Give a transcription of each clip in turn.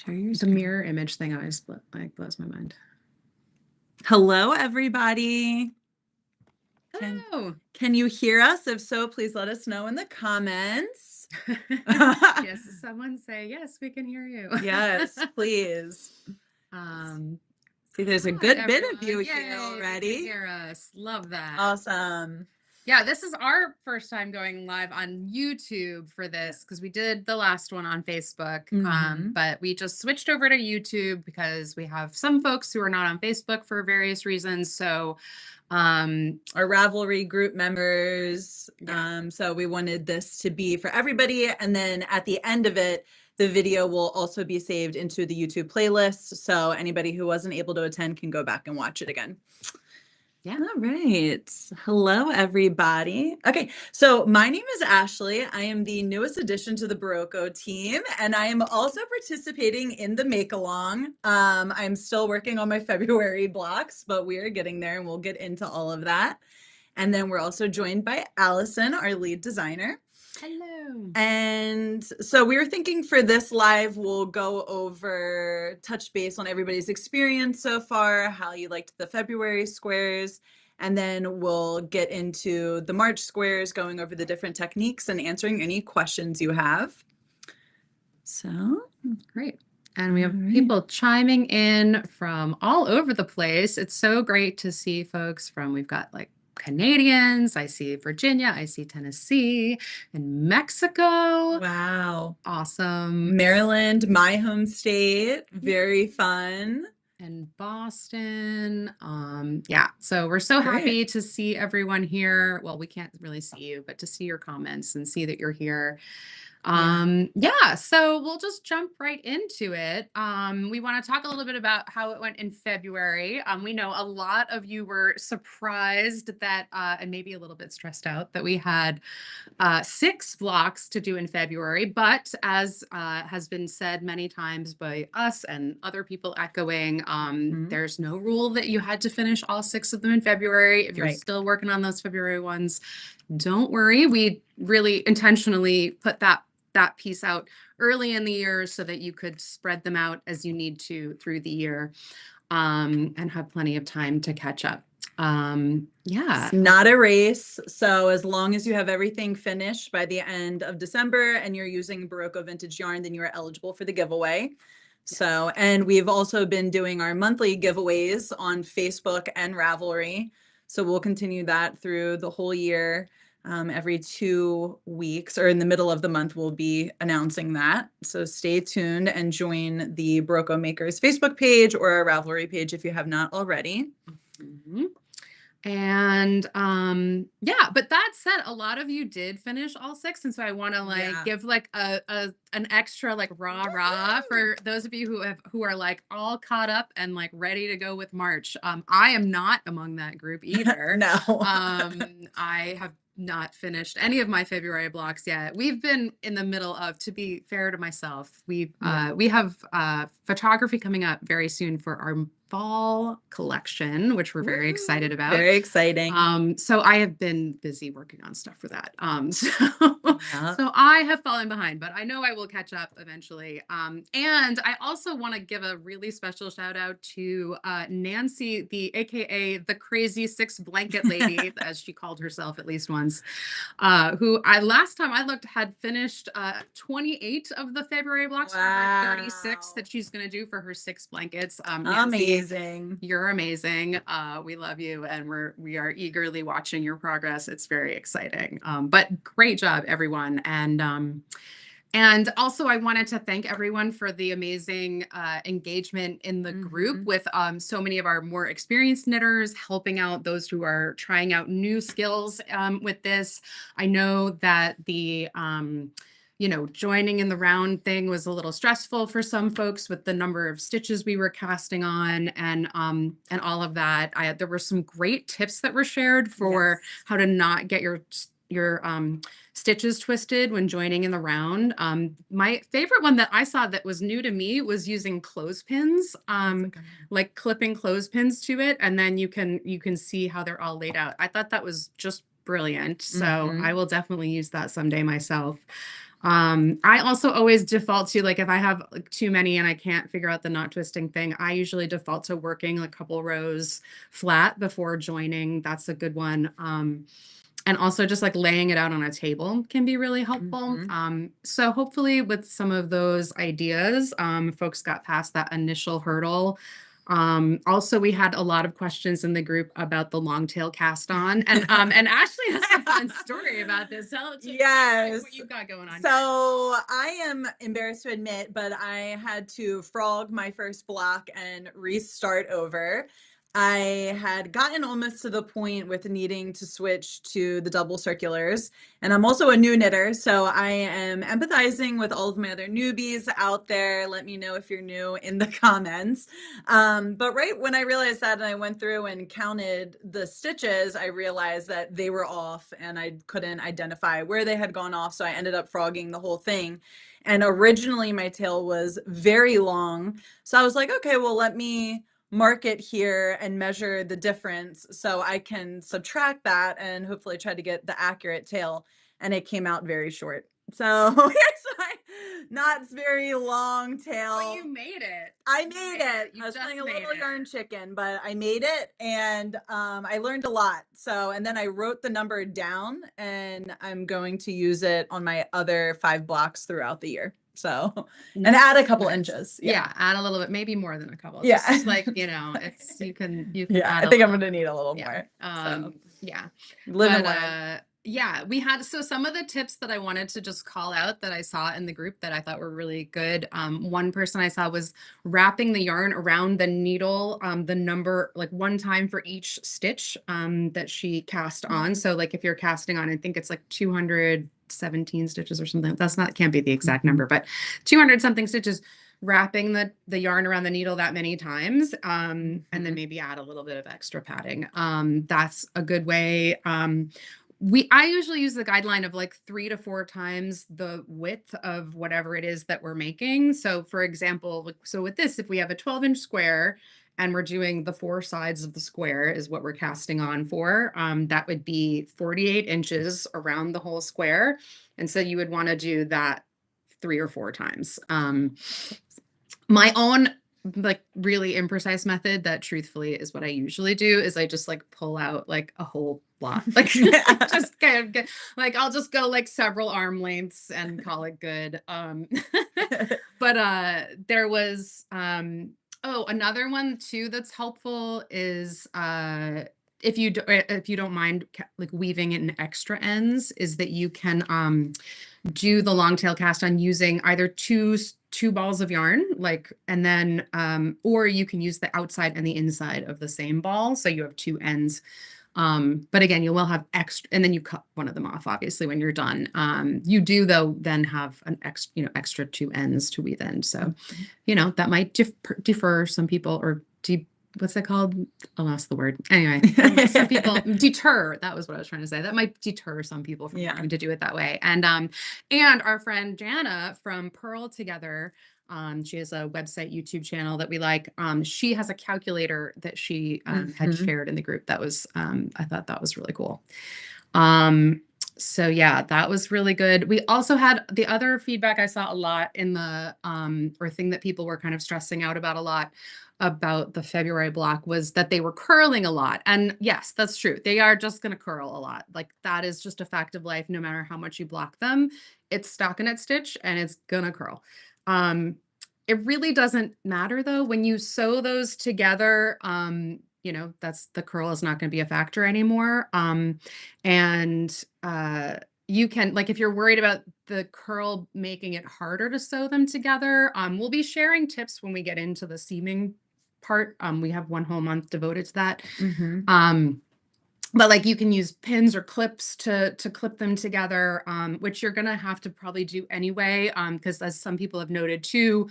Share your The screen. mirror image thing always blows my mind. Hello, everybody. Hello. Can you hear us? If so, please let us know in the comments. Yes, someone say, yes, we can hear you. Yes, please. See, there's a Hi, good bit of everyone. you here Yay, they already. can hear us. Love that. Awesome. Yeah, this is our first time going live on YouTube for this because we did the last one on Facebook. But we just switched over to YouTube because we have some folks who are not on Facebook for various reasons. So our Ravelry group members. Yeah. So we wanted this to be for everybody. And then at the end of it, the video will also be saved into the YouTube playlist. So anybody who wasn't able to attend can go back and watch it again. Yeah. All right. Hello, everybody. Okay, so my name is Ashley. I am the newest addition to the Berroco team, and I am also participating in the make-along. I'm still working on my February blocks, but we are getting there, and we'll get into all of that. And then we're also joined by Alison, our lead designer. Hello. And so we were thinking for this live, we'll go over, touch base on everybody's experience so far, how you liked the February squares, and then we'll get into the March squares, going over the different techniques and answering any questions you have. So, great. And we have people chiming in from all over the place. It's so great to see folks from, we've got like Canadians, I see Virginia, I see Tennessee and Mexico. Wow. Awesome. Maryland, my home state, very fun. And Boston. Yeah, so we're so happy to see everyone here. Well, we can't really see you, but to see your comments and see that you're here. Yeah, so we'll just jump right into it. We want to talk a little bit about how it went in February. We know a lot of you were surprised that, and maybe a little bit stressed out that we had 6 blocks to do in February, but as has been said many times by us and other people echoing, there's no rule that you had to finish all 6 of them in February. If you're still working on those February ones, don't worry. We really intentionally put that piece out early in the year so that you could spread them out as you need to through the year, and have plenty of time to catch up. Yeah. It's not a race. So as long as you have everything finished by the end of December and you're using Berroco vintage yarn, then you are eligible for the giveaway. So, and we've also been doing our monthly giveaways on Facebook and Ravelry. So we'll continue that through the whole year. Every 2 weeks or in the middle of the month, we'll be announcing that. So stay tuned and join the Berroco Makers Facebook page or our Ravelry page if you have not already. And yeah, but that said, a lot of you did finish all 6, and so I want to give like an extra like rah for those of you who are like all caught up and like ready to go with March. I am not among that group either. No. I have not finished any of my February blocks yet. We've been in the middle of, to be fair to myself, we have photography coming up very soon for our fall collection, which we're very excited about. Very exciting. So I have been busy working on stuff for that. So I have fallen behind, but I know I will catch up eventually. And I also want to give a really special shout out to Nancy, the AKA the crazy 6 blanket lady, as she called herself at least once, who last time I looked had finished 28 of the February blocks for her 36 that she's going to do for her 6 blankets. Nancy, amazing. You're amazing. We love you, and we are eagerly watching your progress. It's very exciting. But great job, everyone. And also I wanted to thank everyone for the amazing engagement in the group with so many of our more experienced knitters helping out those who are trying out new skills with this. I know that the joining in the round thing was a little stressful for some folks with the number of stitches we were casting on and all of that. There were some great tips that were shared for how to not get your stitches twisted when joining in the round. My favorite one that I saw that was new to me was using clothespins, like clipping clothespins to it, and then you can see how they're all laid out. I thought that was just brilliant. So I will definitely use that someday myself. I also always default to, like, if I have like too many and I can't figure out the knot twisting thing, I usually default to working a couple rows flat before joining. That's a good one. And also just like laying it out on a table can be really helpful. So hopefully with some of those ideas, folks got past that initial hurdle. Also, we had a lot of questions in the group about the long tail cast on, and Ashley has a fun story about this. Yes. What you've got going on. So I am embarrassed to admit, but I had to frog my first block and restart over. I had gotten almost to the point with needing to switch to the double circulars, and I'm also a new knitter, so I am empathizing with all of my other newbies out there. Let me know if you're new in the comments. But right when I realized that and I went through and counted the stitches, I realized that they were off and I couldn't identify where they had gone off, so I ended up frogging the whole thing. And originally my tail was very long, so I was like, okay, well, let me mark it here and measure the difference so I can subtract that and hopefully try to get the accurate tail. And it came out very short. So here's my not very long tail. But you made it. I made it. I was playing a little yarn chicken, but I made it, and I learned a lot. So, and then I wrote the number down, and I'm going to use it on my other 5 blocks throughout the year. So, and add a couple inches. Yeah, add a little bit, maybe more than a couple. Yeah. Just like, it's, you can yeah, add I think I'm going to need a little more. So, live and learn. Yeah, we had, so some of the tips that I wanted to just call out that I saw in the group that I thought were really good. One person I saw was wrapping the yarn around the needle, the number, like 1 time for each stitch that she cast on. So like if you're casting on, I think it's like 217 stitches or something. Can't be the exact number, but 200 something stitches, wrapping the yarn around the needle that many times, and then maybe add a little bit of extra padding. That's a good way. I usually use the guideline of like 3 to 4 times the width of whatever it is that we're making. So for example, so with this, if we have a 12-inch square and we're doing the 4 sides of the square is what we're casting on for, that would be 48 inches around the whole square. And so you would want to do that 3 or 4 times. My own like really imprecise method that truthfully is what I usually do is I just like pull out like a whole block, like just kind of get, like I'll just go like several arm lengths and call it good. But there was another one too that's helpful is if you don't mind like weaving in extra ends, is that you can do the long tail cast on using either two balls of yarn, like, and then or you can use the outside and the inside of the same ball, so you have 2 ends. But again, you will have extra, and then you cut one of them off obviously when you're done. You do though then have an extra 2 ends to weave in, so that might defer some people, or what's that called? I lost the word. Anyway, some people deter. That was what I was trying to say. That might deter some people from wanting to do it that way. And our friend Jana from Purl Together, she has a website, YouTube channel that we like. She has a calculator that she had shared in the group. That was I thought that was really cool. So yeah, that was really good. We also had the other feedback I saw a lot in the or thing that people were kind of stressing out about a lot about the February block was that they were curling a lot. And yes, that's true. They are just going to curl a lot. Like that is just a fact of life. No matter how much you block them, it's stockinette stitch and it's going to curl. It really doesn't matter though. When you sew those together, that's the curl is not going to be a factor anymore. You can, like, if you're worried about the curl making it harder to sew them together, we'll be sharing tips when we get into the seaming part. We have 1 whole month devoted to that. But like you can use pins or clips to clip them together, which you're going to have to probably do anyway. Because as some people have noted too,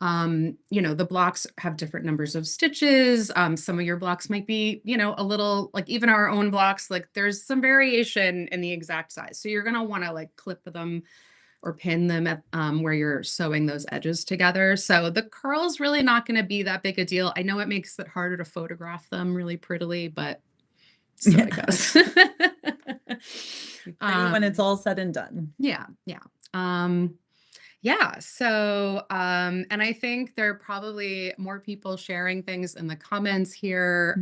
the blocks have different numbers of stitches. Some of your blocks might be, a little, like even our own blocks, like there's some variation in the exact size. So you're going to want to like clip them or pin them at where you're sewing those edges together. So the curl is really not going to be that big a deal. I know it makes it harder to photograph them really prettily, but so it goes. When it's all said and done. Yeah. Yeah, so and I think there are probably more people sharing things in the comments here.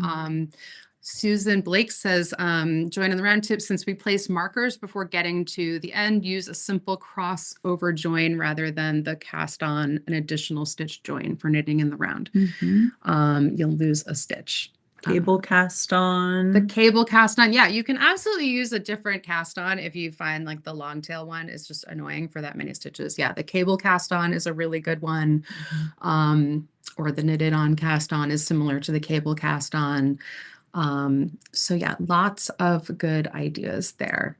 Susan Blake says, join in the round tip, since we place markers before getting to the end, use a simple crossover join rather than the cast on an additional stitch join for knitting in the round. You'll lose a stitch. Cable cast on. The cable cast on. Yeah, you can absolutely use a different cast on if you find like the long tail one is just annoying for that many stitches. Yeah, the cable cast on is a really good one. Or the knitted on cast on is similar to the cable cast on. So yeah, lots of good ideas there.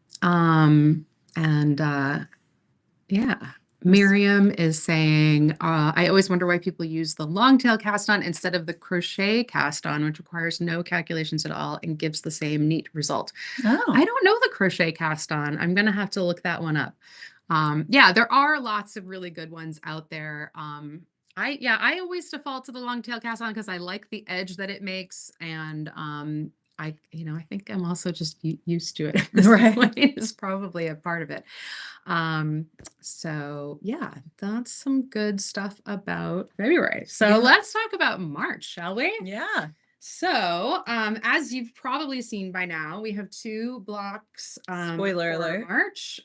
Yeah. Miriam is saying, I always wonder why people use the long tail cast on instead of the crochet cast on, which requires no calculations at all and gives the same neat result. I don't know the crochet cast on. I'm going to have to look that one up. Yeah, there are lots of really good ones out there. I always default to the long tail cast on because I like the edge that it makes. And I think I'm also just used to it. Right. Is probably a part of it. So yeah, that's some good stuff about February. So let's talk about March, shall we? Yeah. So, as you've probably seen by now, we have 2 blocks, Spoiler alert. March.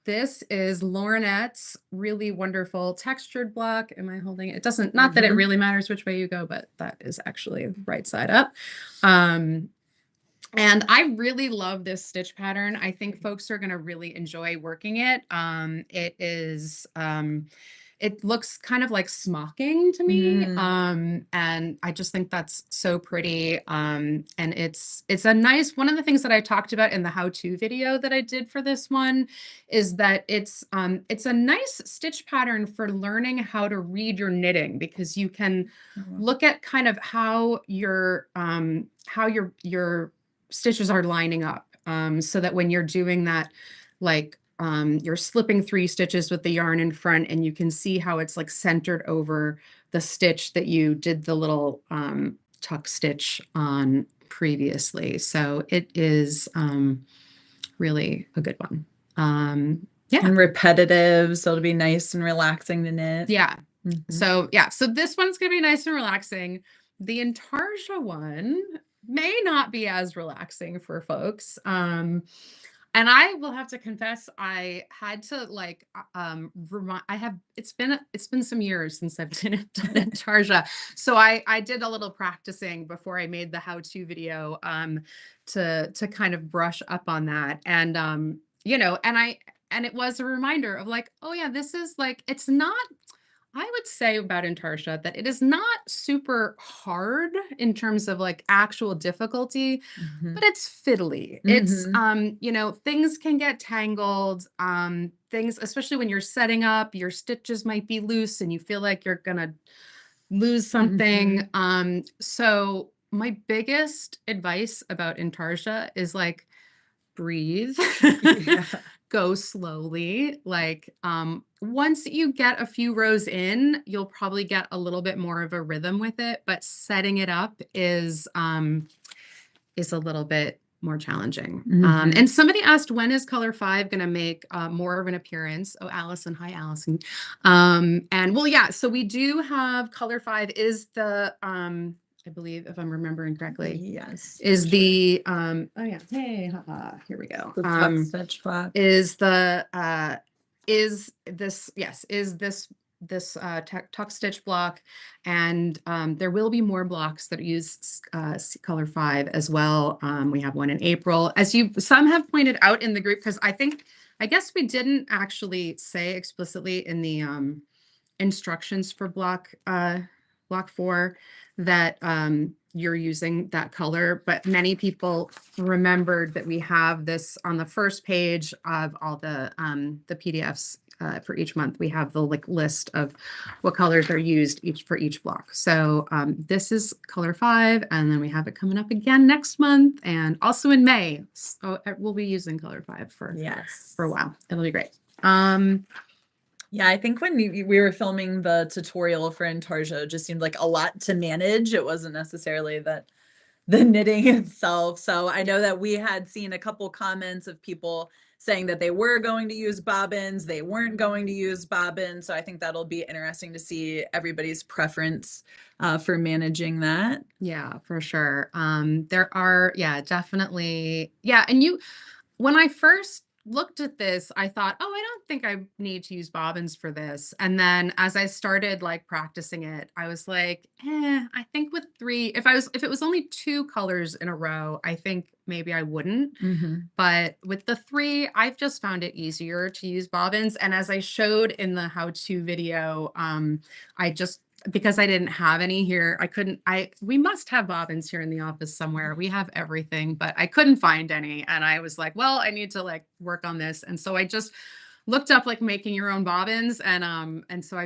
This is Laurinette's really wonderful textured block. Am I holding it? It doesn't, not that it really matters which way you go, but that is actually right side up. And I really love this stitch pattern. I think folks are going to really enjoy working it. It is, it looks kind of like smocking to me. And I just think that's so pretty. And it's a nice, one of the things that I talked about in the how-to video that I did for this one is that it's a nice stitch pattern for learning how to read your knitting, because you can look at kind of how your stitches are lining up, so that when you're doing that, like you're slipping 3 stitches with the yarn in front, and you can see how it's like centered over the stitch that you did the little tuck stitch on previously. So it is really a good one. Yeah, and repetitive, so it'll be nice and relaxing to knit. Yeah. So yeah, so this one's gonna be nice and relaxing. The Intarsia one may not be as relaxing for folks. And I will have to confess, I had to like it's been some years since I've done Intarsia. So I did a little practicing before I made the how-to video to kind of brush up on that. And and it was a reminder of like, oh yeah, this is like, it's not, I would say about Intarsia that it is not super hard in terms of like actual difficulty, but it's fiddly. It's, things can get tangled. Things, especially when you're setting up, your stitches might be loose and you feel like you're going to lose something. So my biggest advice about Intarsia is like, breathe. Go slowly. Like once you get a few rows in, you'll probably get a little bit more of a rhythm with it, but setting it up is a little bit more challenging. And somebody asked, when is color 5 going to make more of an appearance? Oh, Alison. Hi, Alison. And well, yeah, so we do have color 5 is the I believe, if I'm remembering correctly, yes, is the oh yeah, hey, here we go. The tuck stitch block is the is this tuck stitch block, and there will be more blocks that use color 5 as well. We have one in April, as some have pointed out in the group, because I guess we didn't actually say explicitly in the instructions for block 4 that you're using that color, but many people remembered that we have this on the first page of all the PDFs for each month. We have the list of what colors are used for each block. So this is color 5, and then we have it coming up again next month and also in May. So we'll be using color 5 for a while. It'll be great. Yeah, I think when we were filming the tutorial for Intarsia, it just seemed like a lot to manage. It wasn't necessarily that the knitting itself. So I know that we had seen a couple comments of people saying that they were going to use bobbins, they weren't going to use bobbins. So I think that'll be interesting to see everybody's preference for managing that. Yeah, for sure. There are, yeah, definitely. Yeah. And when I first looked at this, I thought, oh, I don't think I need to use bobbins for this. And then as I started like practicing it, I was like, I think with three, if it was only two colors in a row, I think maybe I wouldn't. But with the three, I've just found it easier to use bobbins. And as I showed in the how-to video, I just, because I didn't have any here, we must have bobbins here in the office somewhere. We have everything, but I couldn't find any. And I was like, well, I need to like work on this. And so I just looked up like making your own bobbins. And so I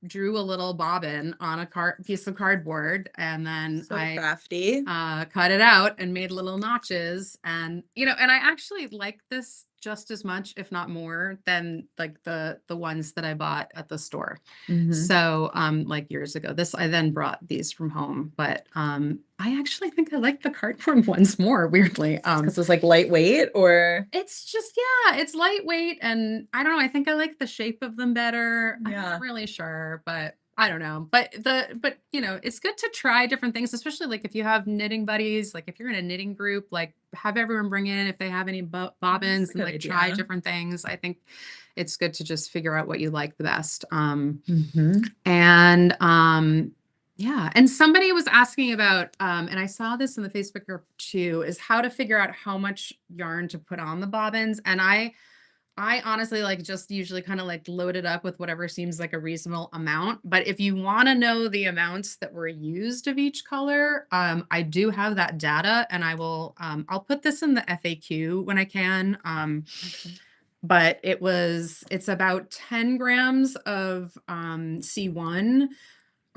drew a little bobbin on a piece of cardboard, and then So crafty. cut it out and made little notches. And, and I actually like this just as much, if not more, than like the ones that I bought at the store. So, like years ago, I then brought these from home, but, I actually think I like the cardboard ones more, weirdly. Because it's like lightweight, or it's just, yeah, it's lightweight, and I don't know, I think I like the shape of them better. I'm Yeah. not really sure, but I don't know. But it's good to try different things, especially like if you have knitting buddies, like if you're in a knitting group, like have everyone bring in if they have any bobbins and like try different things. I think it's good to just figure out what you like the best. Yeah. And somebody was asking about, and I saw this in the Facebook group too, is how to figure out how much yarn to put on the bobbins. And I honestly like just usually kind of like load it up with whatever seems like a reasonable amount. But if you want to know the amounts that were used of each color, I do have that data, and I'll put this in the FAQ when I can. But it's about 10 grams of C1,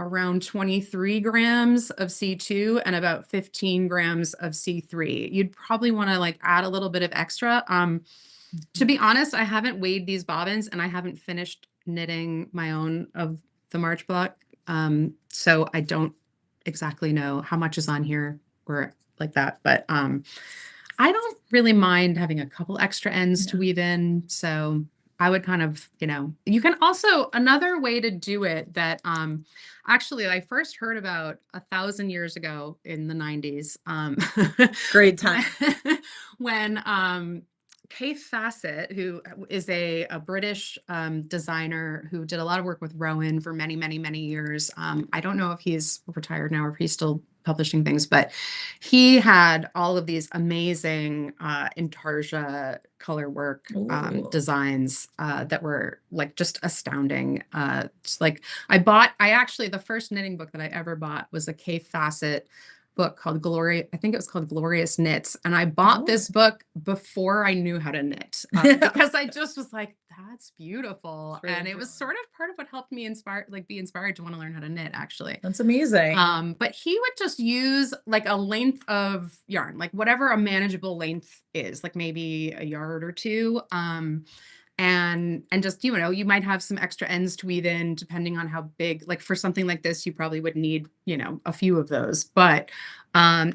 around 23 grams of C2, and about 15 grams of C3. You'd probably want to like add a little bit of extra. To be honest, I haven't weighed these bobbins, and I haven't finished knitting my own of the March block. So I don't exactly know how much is on here or like that, but I don't really mind having a couple extra ends to weave in. So I would kind of, you can also, another way to do it that actually I first heard about 1,000 years ago in the 90s. Great time. When Kay Fassett, who is a British designer who did a lot of work with Rowan for many, many, many years. I don't know if he's retired now or if he's still publishing things, but he had all of these amazing Intarsia color work designs that were like just astounding. It's like the first knitting book that I ever bought was a Kay Fassett book called I think it was called Glorious Knits. And I bought this book before I knew how to knit because I just was like, that's beautiful. Really and it was sort of part of what helped me be inspired to want to learn how to knit, actually. That's amazing. But he would just use like a length of yarn, like whatever a manageable length is, like maybe a yard or two. And just, you might have some extra ends to weave in depending on how big, like for something like this, you probably would need, a few of those. But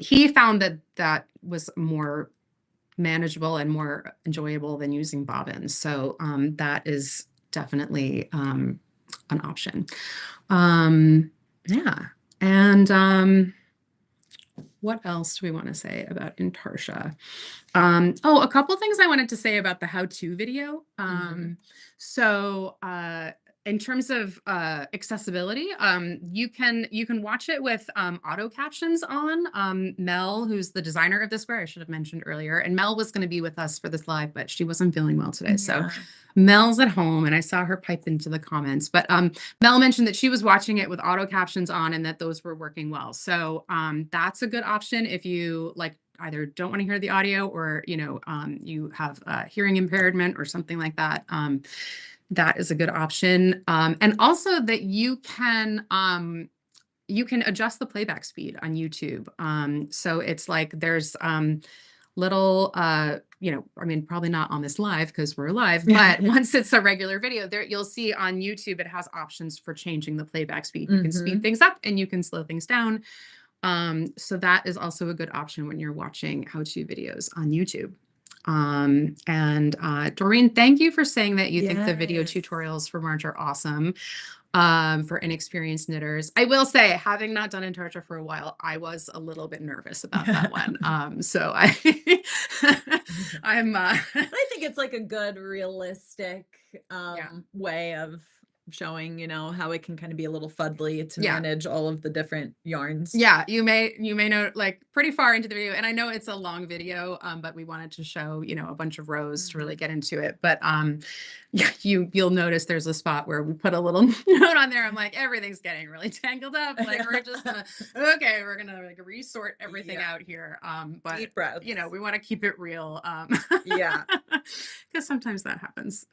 he found that was more manageable and more enjoyable than using bobbins. So that is definitely an option. Yeah. And what else do we want to say about Intarsia? A couple things I wanted to say about the how-to video. So in terms of accessibility, you can watch it with auto captions on. Mel, who's the designer of this wear, I should have mentioned earlier, and Mel was going to be with us for this live, but she wasn't feeling well today. So Mel's at home, and I saw her pipe into the comments, but Mel mentioned that she was watching it with auto captions on and that those were working well. So that's a good option if you like either don't want to hear the audio or, you have a hearing impairment or something like that. That is a good option. And also that you can adjust the playback speed on YouTube. So it's like there's little, probably not on this live because we're live, but once it's a regular video there, you'll see on YouTube, it has options for changing the playback speed. You can speed things up and you can slow things down. So that is also a good option when you're watching how-to videos on YouTube. And Doreen, thank you for saying that you think the video Yes. tutorials for March are awesome. For inexperienced knitters. I will say, having not done Intarsia for a while, I was a little bit nervous about that one. So I'm I think it's like a good realistic way of showing, you know, how it can kind of be a little fuddly to manage all of the different yarns. Yeah, you may know like pretty far into the video, and I know it's a long video, but we wanted to show, you know, a bunch of rows to really get into it. But yeah, you'll notice there's a spot where we put a little note on there. I'm like, everything's getting really tangled up. Like we're just gonna we're gonna like resort everything out here. But deep breaths. You know, we want to keep it real. Yeah, because sometimes that happens.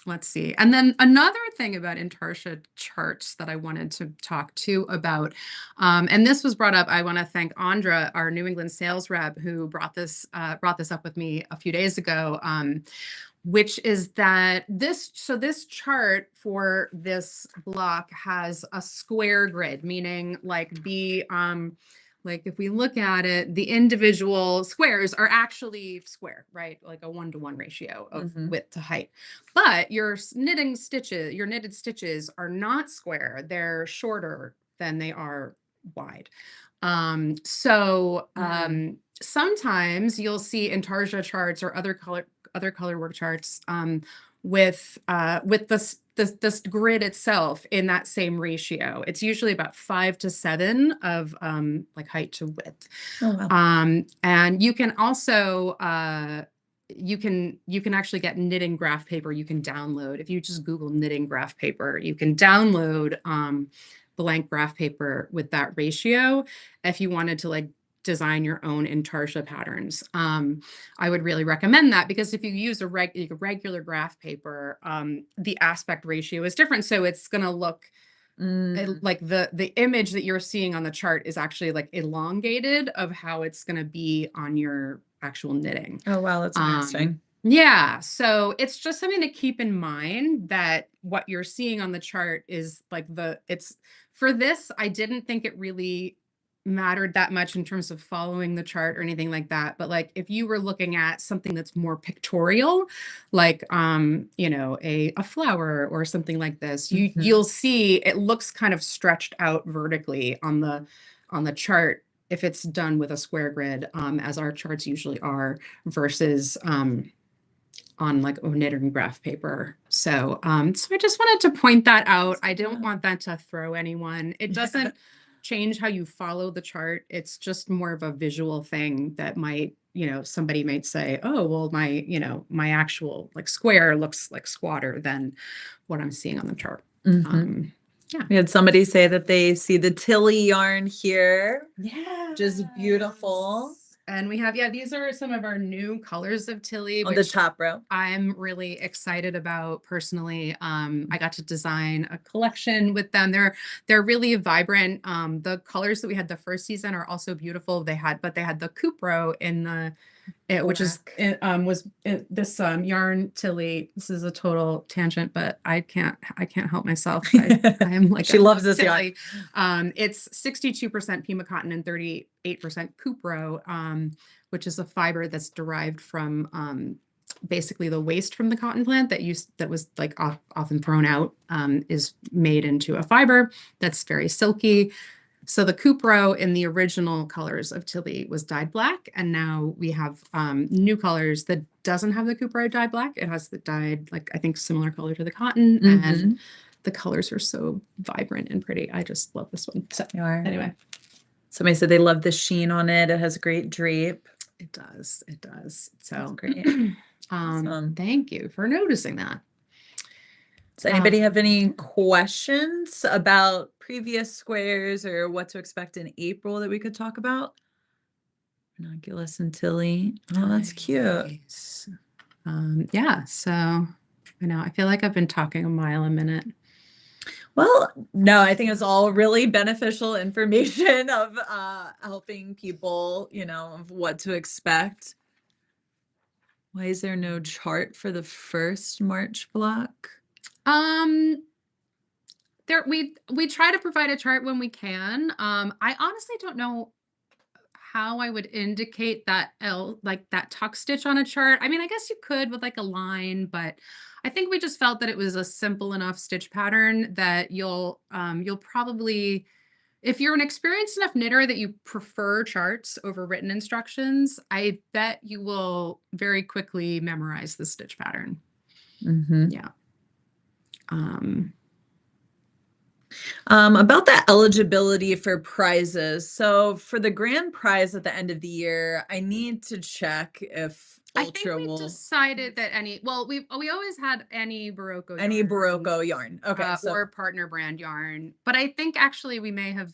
Let's see. And then another thing about Intarsia charts that I wanted to talk to about, and this was brought up, I want to thank Andra, our New England sales rep, who brought this up with me a few days ago, which is that this chart for this block has a square grid, meaning like like if we look at it, the individual squares are actually square, right? Like a 1-to-1 ratio of width to height. But your knitted stitches are not square. They're shorter than they are wide. Sometimes you'll see Intarsia charts or other color work charts with this grid itself in that same ratio. It's usually about 5 to 7 of like height to width. Oh, wow. And you can also you can actually get knitting graph paper you can download. If you just Google knitting graph paper, you can download blank graph paper with that ratio if you wanted to like design your own Intarsia patterns. I would really recommend that, because if you use a regular graph paper, the aspect ratio is different. So it's going to look like the image that you're seeing on the chart is actually like elongated of how it's going to be on your actual knitting. Oh, wow. That's interesting. Yeah. So it's just something to keep in mind, that what you're seeing on the chart is like for this, I didn't think it really mattered that much in terms of following the chart or anything like that. But like if you were looking at something that's more pictorial, like you know, a flower or something like this, you'll see it looks kind of stretched out vertically on the chart if it's done with a square grid, as our charts usually are, versus on like a knitting graph paper. So so I just wanted to point that out. I don't want that to throw anyone. It doesn't change how you follow the chart. It's just more of a visual thing that might, you know, somebody might say, oh, well, my actual like square looks like squatter than what I'm seeing on the chart. Yeah. We had somebody say that they see the Tilly yarn here. Yeah. Which is beautiful. And we have, these are some of our new colors of Tilly. On the top row. I'm really excited about personally. I got to design a collection with them. They're really vibrant. The colors that we had the first season are also beautiful. They had the Cupro in which is this yarn Tilly. This is a total tangent, but I can't help myself. I am like, she loves this yarn. It's 62% Pima cotton and 38% Cupro, which is a fiber that's derived from basically the waste from the cotton plant that was like often thrown out, is made into a fiber that's very silky. So the Cupro in the original colors of Tilly was dyed black, and now we have new colors that doesn't have the Cupro dyed black. It has the dyed, like, I think similar color to the cotton, and the colors are so vibrant and pretty. I just love this one. So anyway, somebody said they love the sheen on it. It has great drape. It does. So that's great. Awesome. Thank you for noticing that. Does anybody have any questions about previous squares or what to expect in April that we could talk about? Ranunculus and Tilly. Oh, that's cute. Yeah, so I know, I feel like I've been talking a mile a minute. Well, no, I think it's all really beneficial information of helping people, you know, of what to expect. Why is there no chart for the first March block? we try to provide a chart when we can. I honestly don't know how I would indicate that like that tuck stitch on a chart. I mean, I guess you could with like a line, but I think we just felt that it was a simple enough stitch pattern that you'll probably, if you're an experienced enough knitter that you prefer charts over written instructions, I bet you will very quickly memorize the stitch pattern. Yeah. About the eligibility for prizes. So for the grand prize at the end of the year, I need to check if I think Ultra we will decided that we always had any Berroco any yarn, Berroco yarn. Okay, so or partner brand yarn, but I think actually we may have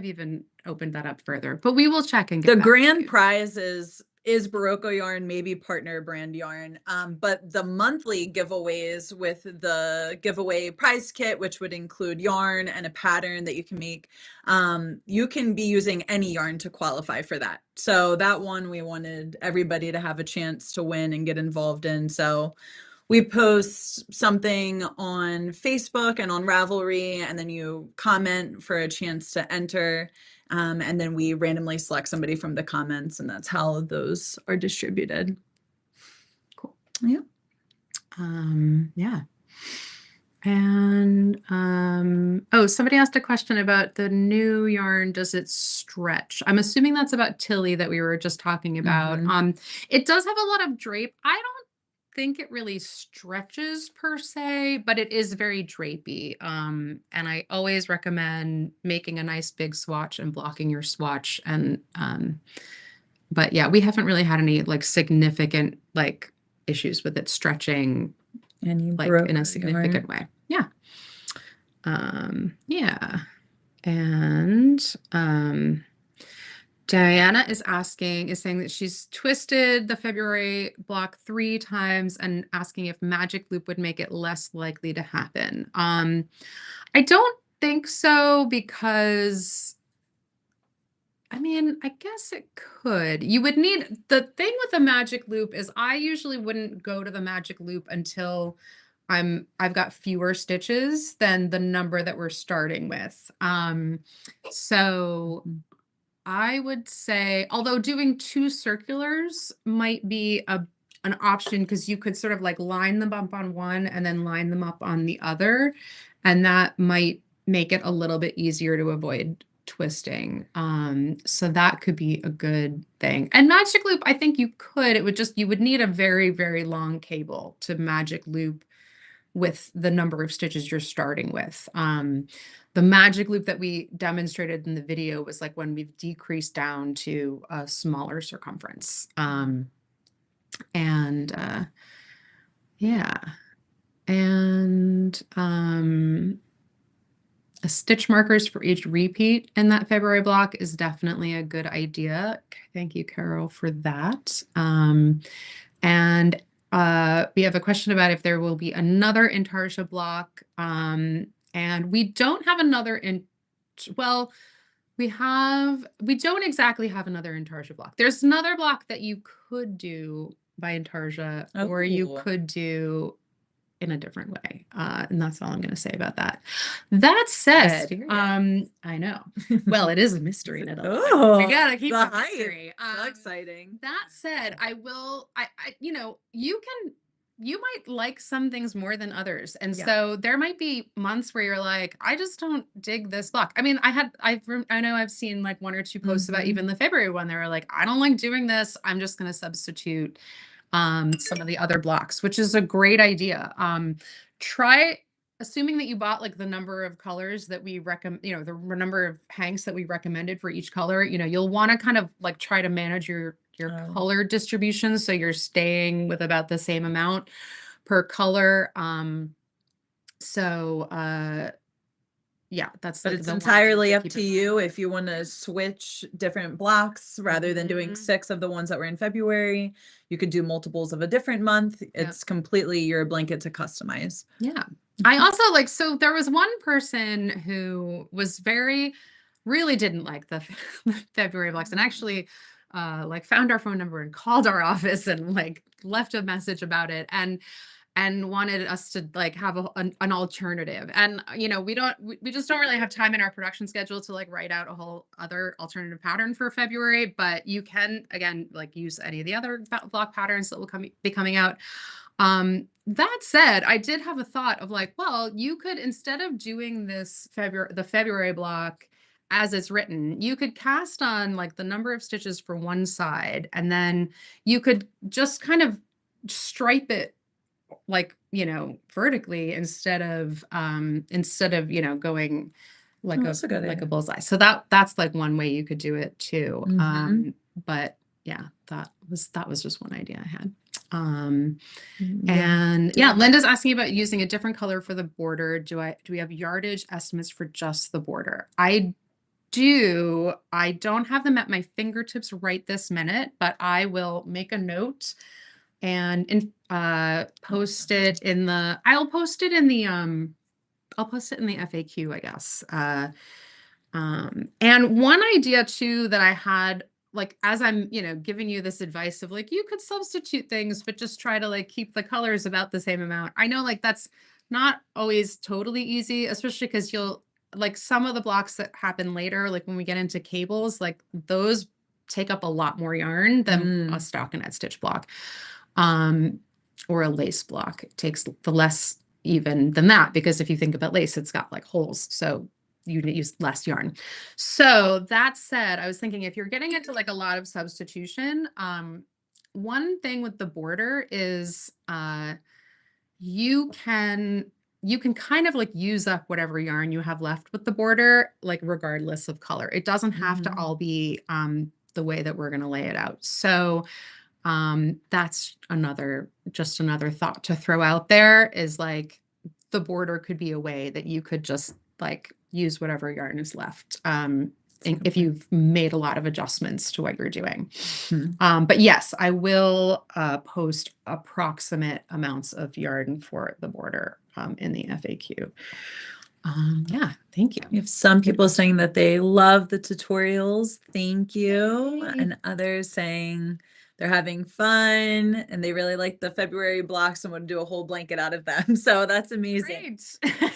even opened that up further, but we will check and get the back to grand you. prize is Berroco yarn, maybe partner brand yarn. But the monthly giveaways with the giveaway prize kit, which would include yarn and a pattern that you can make, you can be using any yarn to qualify for that. So that one we wanted everybody to have a chance to win and get involved in. So we post something on Facebook and on Ravelry, and then you comment for a chance to enter. And then we randomly select somebody from the comments, and that's how those are distributed. Cool. Yeah. Yeah. And oh, somebody asked a question about the new yarn. Does it stretch? I'm assuming that's about Tilly that we were just talking about. It does have a lot of drape. I don't think it really stretches per se, but it is very drapey. And I always recommend making a nice big swatch and blocking your swatch. And but yeah, we haven't really had any like significant like issues with it stretching like in a significant way. Yeah. Yeah. And Diana is saying that she's twisted the February block 3 times and asking if magic loop would make it less likely to happen. I don't think so, because I mean, I guess it could. You would need, the thing with the magic loop is I usually wouldn't go to the magic loop until I've got fewer stitches than the number that we're starting with. So I would say, although doing 2 circulars might be an option, because you could sort of like line them up on one and then line them up on the other, and that might make it a little bit easier to avoid twisting. So that could be a good thing. And magic loop, I think you could, you would need a very, very long cable to magic loop with the number of stitches you're starting with. The magic loop that we demonstrated in the video was like when we've decreased down to a smaller circumference. Yeah. And stitch markers for each repeat in that February block is definitely a good idea. Thank you, Carol, for that. And we have a question about if there will be another Intarsia block. And we don't have another we don't exactly have another Intarsia block. There's another block that you could do by Intarsia, or you could do in a different way. And that's all I'm going to say about that. That said, I know. Well, it is a mystery. We gotta keep the mystery. So exciting. That said, you might like some things more than others. And so there might be months where you're like, I just don't dig this block. I mean, I know I've seen like 1 or 2 posts about even the February one. They were like, I don't like doing this. I'm just going to substitute some of the other blocks, which is a great idea. Try assuming that you bought like the number of colors that we recommend, the number of hanks that we recommended for each color. You'll want to kind of like try to manage your color distribution, so you're staying with about the same amount per color. Yeah, that's but like it's entirely up to you if you want to switch different blocks rather than doing 6 of the ones that were in February. You could do multiples of a different month. It's completely your blanket to customize. Yeah. I also so there was one person who was really didn't like the February blocks, and actually found our phone number and called our office and like left a message about it. And and wanted us to like have an alternative. And we just don't really have time in our production schedule to like write out a whole other alternative pattern for February, but you can again like use any of the other block patterns that will be coming out. That said, I did have a thought of like, well, you could, instead of doing the February block as it's written, you could cast on like the number of stitches for one side, and then you could just kind of stripe it like, vertically instead of going like a bullseye. So that's like one way you could do it too. But yeah, that was just one idea I had. And yeah, Linda's asking about using a different color for the border. Do we have yardage estimates for just the border? I do. I don't have them at my fingertips right this minute, but I will make a note and post it in the FAQ, I guess. And one idea too that I had, like, as I'm, giving you this advice of like, you could substitute things, but just try to like keep the colors about the same amount. I know like that's not always totally easy, especially because you'll like some of the blocks that happen later, like when we get into cables, like those take up a lot more yarn than a stockinette stitch block. Or a lace block. It takes the less even than that, because if you think about lace, it's got like holes. So you use less yarn. So that said, I was thinking if you're getting into like a lot of substitution, one thing with the border is you can kind of like use up whatever yarn you have left with the border, like regardless of color. It doesn't have to all be the way that we're going to lay it out. So that's another thought to throw out there, is like the border could be a way that you could just like use whatever yarn is left. If you've made a lot of adjustments to what you're doing. But yes, I will post approximate amounts of yarn for the border in the FAQ. Yeah, thank you. We have some people saying that they love the tutorials. Thank you. And others saying they're having fun and they really like the February blocks and want to do a whole blanket out of them. So that's amazing. Great.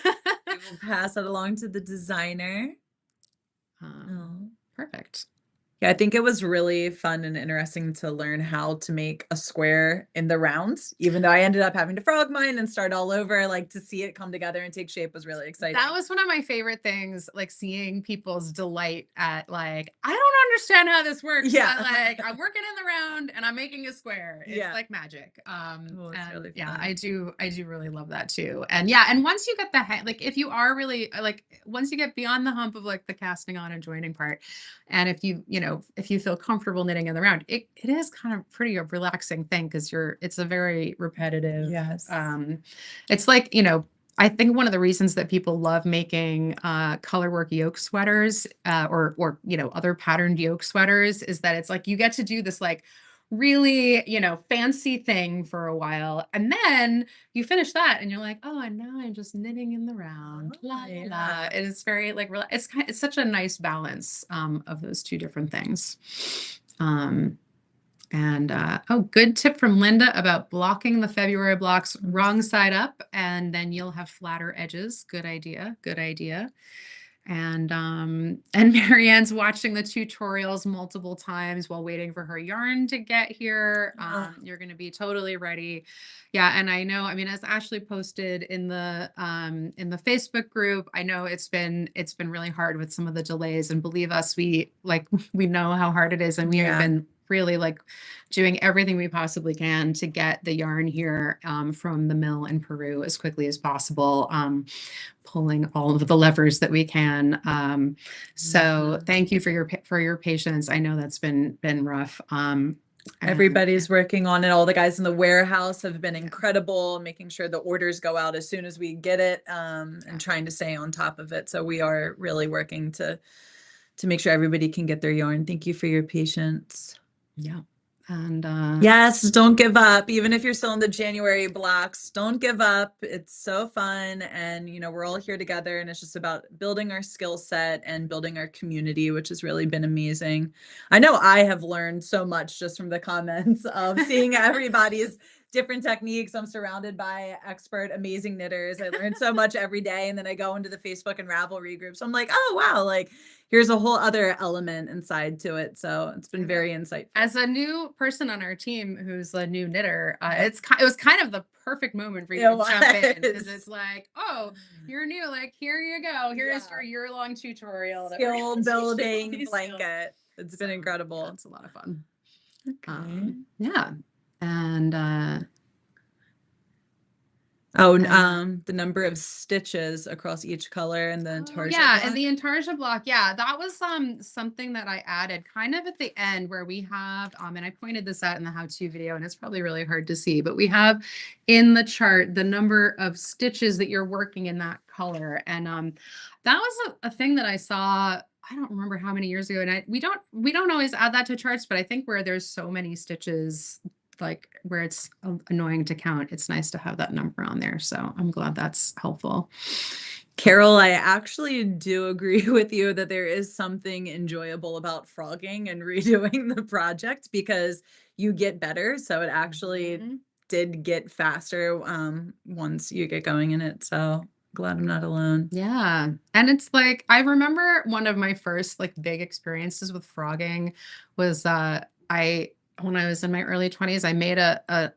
We will pass that along to the designer. Perfect. Yeah, I think it was really fun and interesting to learn how to make a square in the rounds, even though I ended up having to frog mine and start all over. Like, to see it come together and take shape was really exciting. That was one of my favorite things, like seeing people's delight at like, I don't understand how this works. Yeah. But, like, I'm working in the round and I'm making a square. It's like magic. It's really fun. Yeah, I do really love that too. And yeah, and once you get the hang, like if you are really like, once you get beyond the hump of like the casting on and joining part, and if you feel comfortable knitting in the round, it is kind of pretty a relaxing thing, because it's a very repetitive. Yes. It's like, I think one of the reasons that people love making colorwork yoke sweaters or other patterned yoke sweaters is that it's like you get to do this like really, fancy thing for a while, and then you finish that and you're like, oh, and now I'm just knitting in the round. La, la, la. It is very like it's such a nice balance of those two different things. Good tip from Linda about blocking the February blocks wrong side up, and then you'll have flatter edges. Good idea. And Marianne's watching the tutorials multiple times while waiting for her yarn to get here. You're going to be totally ready. Yeah. And I know, as Ashley posted in the Facebook group, I know it's been really hard with some of the delays, and believe us, we know how hard it is. And we have been really like doing everything we possibly can to get the yarn here from the mill in Peru as quickly as possible, pulling all of the levers that we can. So thank you for your patience. I know that's been rough. Everybody's working on it. All the guys in the warehouse have been incredible, making sure the orders go out as soon as we get it, and trying to stay on top of it. So we are really working to make sure everybody can get their yarn. Thank you for your patience. Yeah. And yes, don't give up. Even if you're still in the January blocks, don't give up. It's so fun. And, we're all here together, and it's just about building our skill set and building our community, which has really been amazing. I know I have learned so much just from the comments of seeing everybody's different techniques. I'm surrounded by expert, amazing knitters. I learn so much every day. And then I go into the Facebook and Ravelry group. So I'm like, oh, wow, like here's a whole other element inside to it. So it's been very insightful. As a new person on our team who's a new knitter, it was kind of the perfect moment for you to jump in, because it's like, oh, you're new, like here you go, here's your year-long tutorial, skill building blanket. It's been incredible. It's a lot of fun. Okay. Yeah. And the number of stitches across each color and the Intarsia block. And the Intarsia block. Yeah, that was something that I added kind of at the end, where we have and I pointed this out in the how-to video, and it's probably really hard to see, but we have in the chart the number of stitches that you're working in that color. And that was a thing that I saw, I don't remember how many years ago, and we don't always add that to charts, but I think where there's so many stitches, like where it's annoying to count, it's nice to have that number on there. So I'm glad that's helpful. Carol, I actually do agree with you that there is something enjoyable about frogging and redoing the project, because you get better. So it actually did get faster once you get going in it. So glad I'm not alone. Yeah. And it's like, I remember one of my first like big experiences with frogging was when I was in my early 20s, I made a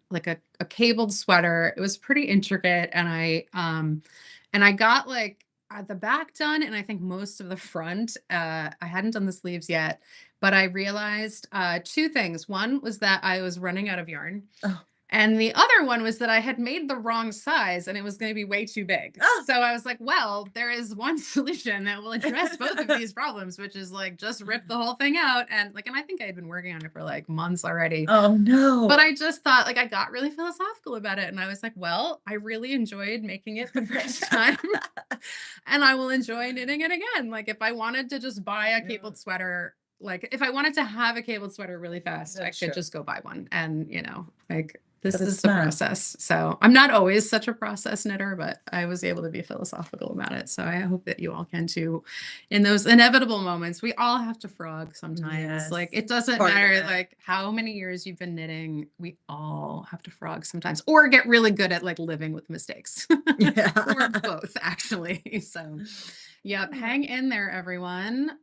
cabled sweater. It was pretty intricate, and I got like the back done, and I think most of the front. I hadn't done the sleeves yet, but I realized two things. One was that I was running out of yarn. Oh. And the other one was that I had made the wrong size, and it was going to be way too big. Oh. So I was like, well, there is one solution that will address both of these problems, which is like just rip the whole thing out. And I think I had been working on it for like months already. Oh no. But I just thought, like, I got really philosophical about it. And I was like, well, I really enjoyed making it the first time, and I will enjoy knitting it again. Like if I wanted to just buy a cabled sweater, like if I wanted to have a cabled sweater really fast, I could just go buy one. And this is the process. So I'm not always such a process knitter, but I was able to be philosophical about it. So I hope that you all can too. In those inevitable moments, we all have to frog sometimes. Yes. Like it doesn't matter like how many years you've been knitting, we all have to frog sometimes, or get really good at like living with mistakes. Or both, actually. So yep, hang in there, everyone.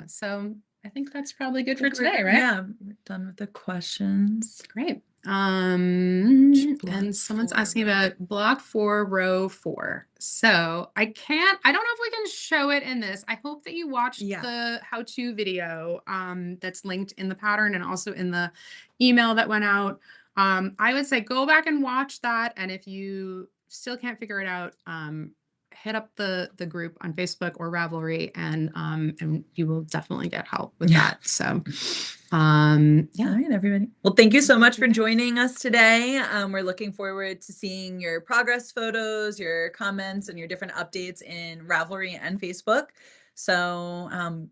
So I think that's probably good for today, right? Yeah, we're done with the questions. Great. And someone's asking about block 4, row 4. So I don't know if we can show it in this. I hope that you watched the how-to video that's linked in the pattern and also in the email that went out. I would say go back and watch that. And if you still can't figure it out, hit up the group on Facebook or Ravelry, and you will definitely get help with that. So all right, everybody. Well, thank you so much for joining us today. We're looking forward to seeing your progress photos, your comments, and your different updates in Ravelry and Facebook. So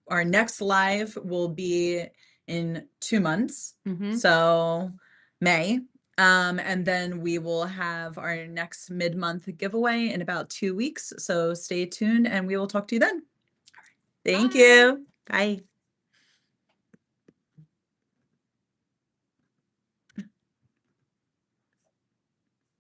our next live will be in 2 months. So May. And then we will have our next mid-month giveaway in about 2 weeks. So stay tuned, and we will talk to you then. Thank you. Bye.